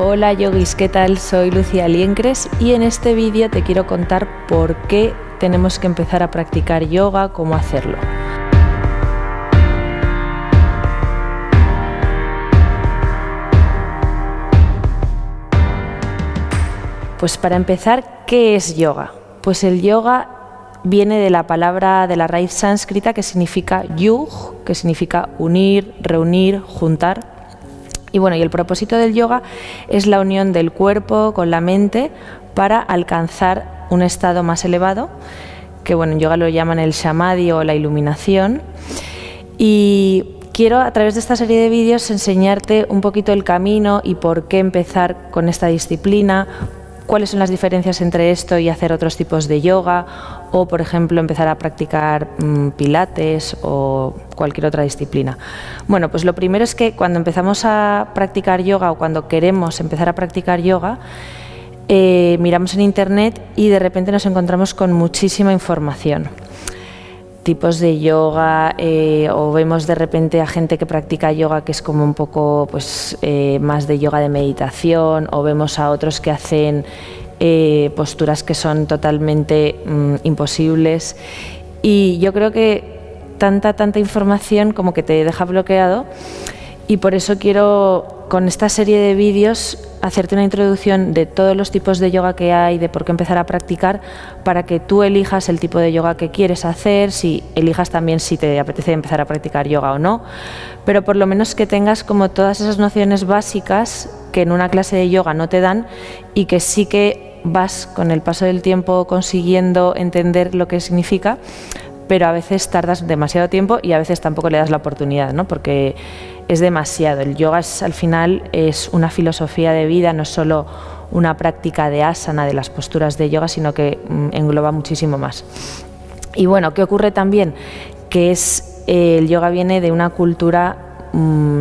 Hola yogis, ¿qué tal? Soy Lucía Liencres y en este vídeo te quiero contar por qué tenemos que empezar a practicar yoga, cómo hacerlo. Pues para empezar, ¿qué es yoga? Pues el yoga viene de la palabra de la raíz sánscrita que significa yug, que significa unir, reunir, juntar. Y bueno, y el propósito del yoga es la unión del cuerpo con la mente para alcanzar un estado más elevado, que bueno, en yoga lo llaman el samadhi o la iluminación. Y quiero a través de esta serie de vídeos enseñarte un poquito el camino y por qué empezar con esta disciplina, cuáles son las diferencias entre esto y hacer otros tipos de yoga, o por ejemplo empezar a practicar pilates o cualquier otra disciplina. Bueno, pues lo primero es que cuando empezamos a practicar yoga o cuando queremos empezar a practicar yoga, miramos en internet y de repente nos encontramos con muchísima información. Tipos de yoga, o vemos de repente a gente que practica yoga que es como un poco pues, más de yoga de meditación, o vemos a otros que hacen posturas que son totalmente imposibles, y yo creo que tanta información como que te deja bloqueado, y por eso quiero con esta serie de vídeos hacerte una introducción de todos los tipos de yoga que hay, de por qué empezar a practicar, para que tú elijas el tipo de yoga que quieres hacer, si elijas también si te apetece empezar a practicar yoga o no, pero por lo menos que tengas como todas esas nociones básicas que en una clase de yoga no te dan y que sí que vas con el paso del tiempo consiguiendo entender lo que significa, pero a veces tardas demasiado tiempo y a veces tampoco le das la oportunidad, ¿no? Porque es demasiado. El yoga al final es una filosofía de vida, no es solo una práctica de asana, de las posturas de yoga, sino que engloba muchísimo más. Y bueno, ¿qué ocurre también? Que el yoga viene de una cultura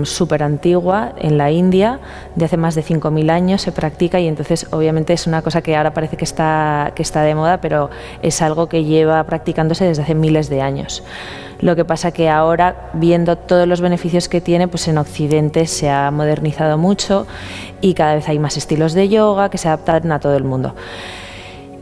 súper antigua en la India, de hace más de 5.000 años se practica, y entonces obviamente es una cosa que ahora parece que está de moda, pero es algo que lleva practicándose desde hace miles de años. Lo que pasa que ahora, viendo todos los beneficios que tiene, pues en Occidente se ha modernizado mucho y cada vez hay más estilos de yoga que se adaptan a todo el mundo.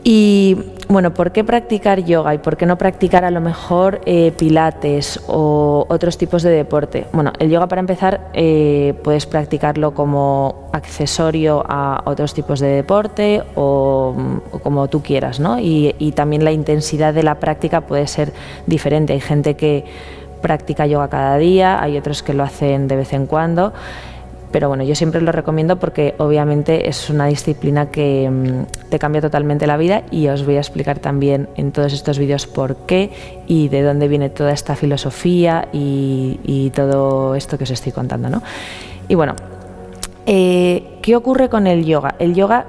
Y bueno, ¿por qué practicar yoga y por qué no practicar a lo mejor pilates o otros tipos de deporte? Bueno, el yoga, para empezar, puedes practicarlo como accesorio a otros tipos de deporte o como tú quieras, ¿no? Y también la intensidad de la práctica puede ser diferente. Hay gente que practica yoga cada día, hay otros que lo hacen de vez en cuando. Pero bueno, yo siempre lo recomiendo porque obviamente es una disciplina que te cambia totalmente la vida, y os voy a explicar también en todos estos vídeos por qué y de dónde viene toda esta filosofía y todo esto que os estoy contando, ¿no? Y bueno, ¿qué ocurre con el yoga? El yoga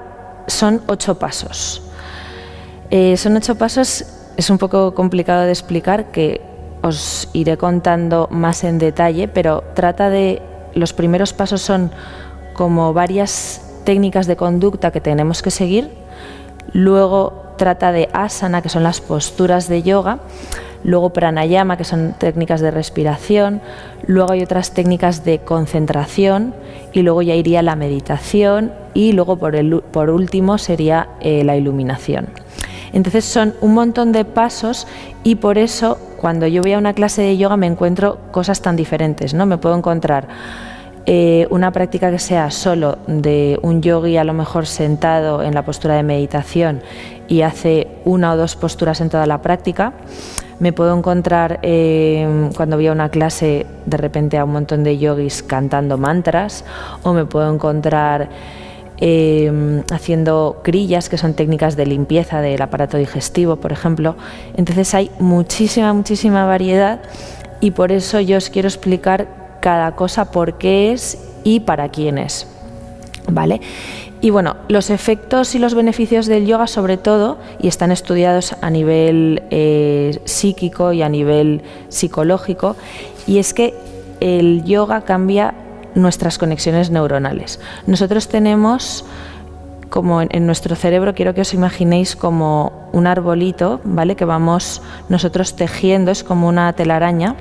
son 8 pasos. Son 8 pasos, es un poco complicado de explicar, que os iré contando más en detalle, pero los primeros pasos son como varias técnicas de conducta que tenemos que seguir. Luego trata de asana, que son las posturas de yoga. Luego pranayama, que son técnicas de respiración. Luego hay otras técnicas de concentración, y luego ya iría la meditación, y luego por último sería la iluminación. Entonces son un montón de pasos, y por eso cuando yo voy a una clase de yoga me encuentro cosas tan diferentes, ¿no? Me puedo encontrar una práctica que sea solo de un yogui, a lo mejor sentado en la postura de meditación, y hace 1 o 2 posturas en toda la práctica. Me puedo encontrar cuando voy a una clase de repente a un montón de yogis cantando mantras, o me puedo encontrar haciendo crillas, que son técnicas de limpieza del aparato digestivo, por ejemplo. Entonces hay muchísima variedad, y por eso yo os quiero explicar cada cosa por qué es y para quién es, ¿vale? Y bueno, los efectos y los beneficios del yoga, sobre todo, y están estudiados a nivel psíquico y a nivel psicológico, y es que el yoga cambia nuestras conexiones neuronales. Nosotros tenemos como en nuestro cerebro, quiero que os imaginéis como un arbolito, ¿vale? Que vamos nosotros tejiendo, es como una telaraña.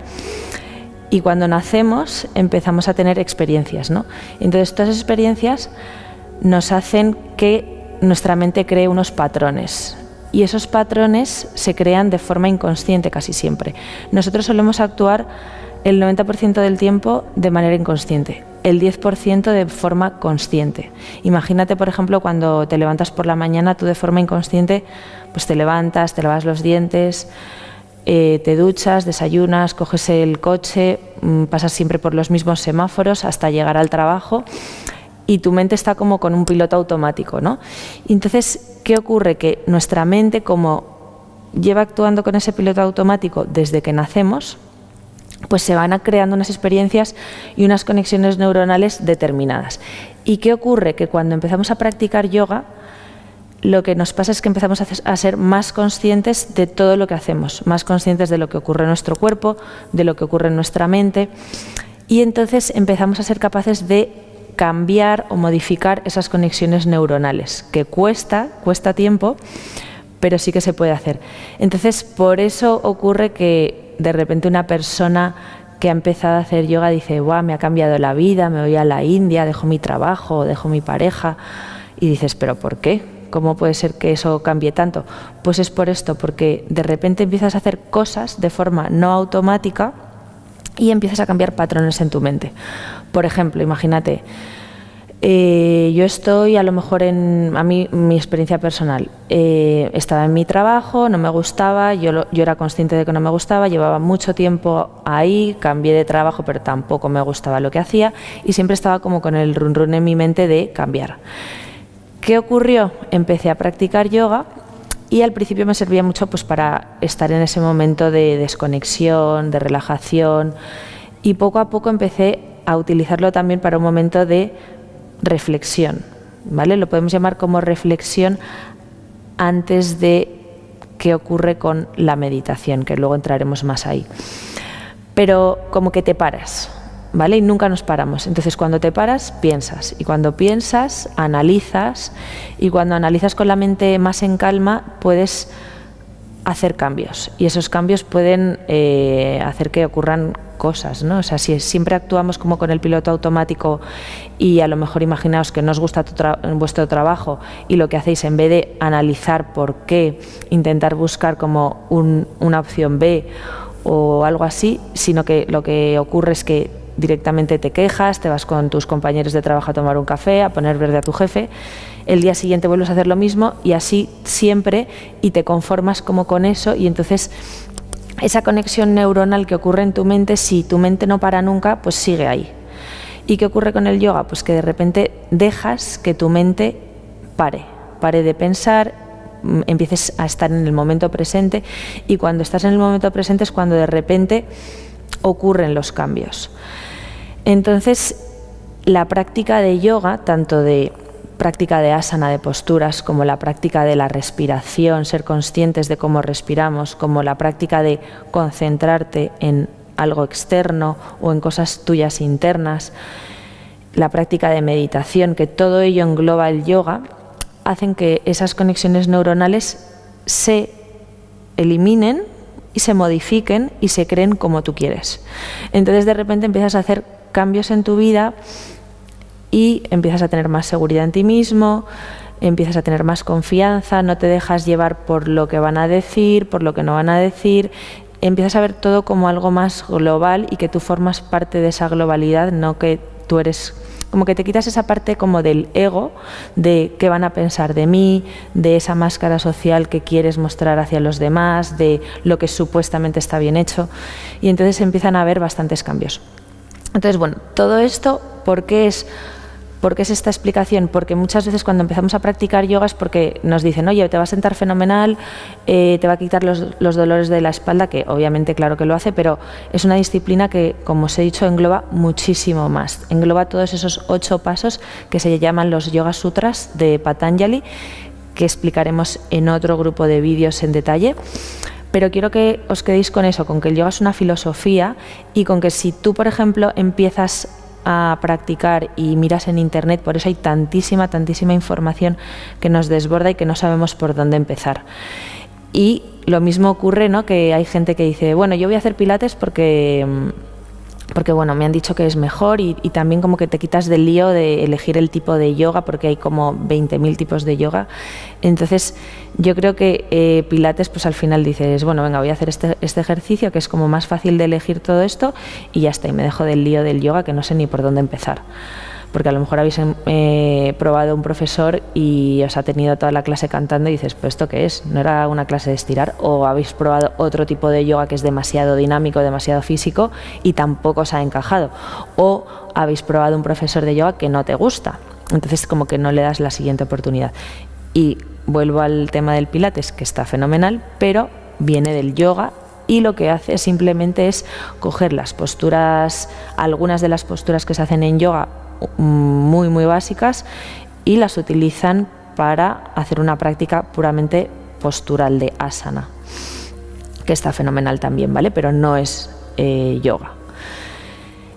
Y cuando nacemos empezamos a tener experiencias, ¿no? Entonces todas esas experiencias nos hacen que nuestra mente cree unos patrones. Y esos patrones se crean de forma inconsciente casi siempre. Nosotros solemos actuar el 90% del tiempo de manera inconsciente, el 10% de forma consciente. Imagínate, por ejemplo, cuando te levantas por la mañana, tú de forma inconsciente pues te levantas, te lavas los dientes, te duchas, desayunas, coges el coche, pasas siempre por los mismos semáforos hasta llegar al trabajo y tu mente está como con un piloto automático, ¿no? Entonces, ¿qué ocurre? Que nuestra mente, como lleva actuando con ese piloto automático desde que nacemos, pues se van creando unas experiencias y unas conexiones neuronales determinadas. ¿Y qué ocurre? Que cuando empezamos a practicar yoga, lo que nos pasa es que empezamos a ser más conscientes de todo lo que hacemos, más conscientes de lo que ocurre en nuestro cuerpo, de lo que ocurre en nuestra mente, y entonces empezamos a ser capaces de cambiar o modificar esas conexiones neuronales, que cuesta tiempo, pero sí que se puede hacer. Entonces, por eso ocurre que de repente una persona que ha empezado a hacer yoga dice, ¡guau, me ha cambiado la vida, me voy a la India, dejo mi trabajo, dejo mi pareja! Y dices, ¿pero por qué? ¿Cómo puede ser que eso cambie tanto? Pues es por esto, porque de repente empiezas a hacer cosas de forma no automática y empiezas a cambiar patrones en tu mente. Por ejemplo, imagínate, yo estoy a lo mejor a mí, mi experiencia personal, estaba en mi trabajo, no me gustaba, yo era consciente de que no me gustaba, llevaba mucho tiempo ahí, cambié de trabajo pero tampoco me gustaba lo que hacía y siempre estaba como con el run run en mi mente de cambiar. ¿Qué ocurrió? Empecé a practicar yoga y al principio me servía mucho pues para estar en ese momento de desconexión, de relajación, y poco a poco empecé a utilizarlo también para un momento de reflexión, ¿vale? Lo podemos llamar como reflexión antes de qué ocurre con la meditación, que luego entraremos más ahí. Pero como que te paras, ¿vale? Y nunca nos paramos. Entonces, cuando te paras, piensas. Y cuando piensas, analizas. Y cuando analizas con la mente más en calma, puedes hacer cambios. Y esos cambios pueden hacer que ocurran cosas, ¿no? O sea, si siempre actuamos como con el piloto automático y a lo mejor imaginaos que no os gusta vuestro trabajo y lo que hacéis en vez de analizar por qué, intentar buscar como una opción B o algo así, sino que lo que ocurre es que directamente te quejas, te vas con tus compañeros de trabajo a tomar un café, a poner verde a tu jefe, el día siguiente vuelves a hacer lo mismo y así siempre, y te conformas como con eso, y entonces esa conexión neuronal que ocurre en tu mente, si tu mente no para nunca, pues sigue ahí. ¿Y qué ocurre con el yoga? Pues que de repente dejas que tu mente pare de pensar, empieces a estar en el momento presente, y cuando estás en el momento presente es cuando de repente ocurren los cambios. Entonces, la práctica de yoga, tanto de práctica de asana, de posturas, como la práctica de la respiración, ser conscientes de cómo respiramos, como la práctica de concentrarte en algo externo o en cosas tuyas internas, la práctica de meditación, que todo ello engloba el yoga, hacen que esas conexiones neuronales se eliminen y se modifiquen y se creen como tú quieres. Entonces, de repente empiezas a hacer cambios en tu vida y empiezas a tener más seguridad en ti mismo, empiezas a tener más confianza, no te dejas llevar por lo que van a decir, por lo que no van a decir, empiezas a ver todo como algo más global y que tú formas parte de esa globalidad, no que tú eres, como que te quitas esa parte como del ego, de qué van a pensar de mí, de esa máscara social que quieres mostrar hacia los demás, de lo que supuestamente está bien hecho, y entonces empiezan a haber bastantes cambios. Entonces, bueno, todo esto, ¿por qué es esta explicación? Porque muchas veces cuando empezamos a practicar yoga es porque nos dicen, oye, te va a sentar fenomenal, te va a quitar los dolores de la espalda, que obviamente claro que lo hace, pero es una disciplina que, como os he dicho, engloba muchísimo más. Engloba todos esos 8 pasos que se llaman los Yoga Sutras de Patanjali, que explicaremos en otro grupo de vídeos en detalle. Pero quiero que os quedéis con eso, con que el yoga es una filosofía, y con que si tú, por ejemplo, empiezas a practicar y miras en internet, por eso hay tantísima información que nos desborda y que no sabemos por dónde empezar. Y lo mismo ocurre, ¿no? Que hay gente que dice, bueno, yo voy a hacer pilates porque porque bueno, me han dicho que es mejor y también como que te quitas del lío de elegir el tipo de yoga, porque hay como 20.000 tipos de yoga. Entonces yo creo que Pilates, pues al final dices, bueno, venga, voy a hacer este ejercicio que es como más fácil de elegir todo esto y ya está, y me dejo del lío del yoga que no sé ni por dónde empezar. Porque a lo mejor habéis probado un profesor y os ha tenido toda la clase cantando y dices, pues ¿esto qué es? ¿No era una clase de estirar? O habéis probado otro tipo de yoga que es demasiado dinámico, demasiado físico y tampoco os ha encajado. O habéis probado un profesor de yoga que no te gusta, entonces como que no le das la siguiente oportunidad. Y vuelvo al tema del Pilates, que está fenomenal, pero viene del yoga. Y lo que hace simplemente es coger las posturas, algunas de las posturas que se hacen en yoga muy básicas, y las utilizan para hacer una práctica puramente postural de asana, que está fenomenal también, ¿vale? Pero no es yoga.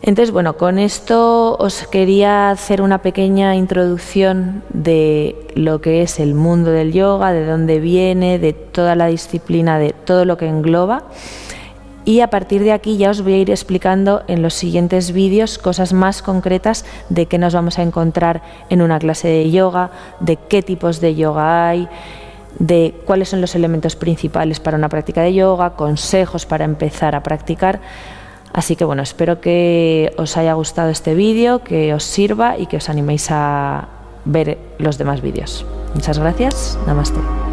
Entonces, bueno, con esto os quería hacer una pequeña introducción de lo que es el mundo del yoga, de dónde viene, de toda la disciplina, de todo lo que engloba. Y a partir de aquí ya os voy a ir explicando en los siguientes vídeos cosas más concretas de qué nos vamos a encontrar en una clase de yoga, de qué tipos de yoga hay, de cuáles son los elementos principales para una práctica de yoga, consejos para empezar a practicar. Así que bueno, espero que os haya gustado este vídeo, que os sirva y que os animéis a ver los demás vídeos. Muchas gracias. Namaste.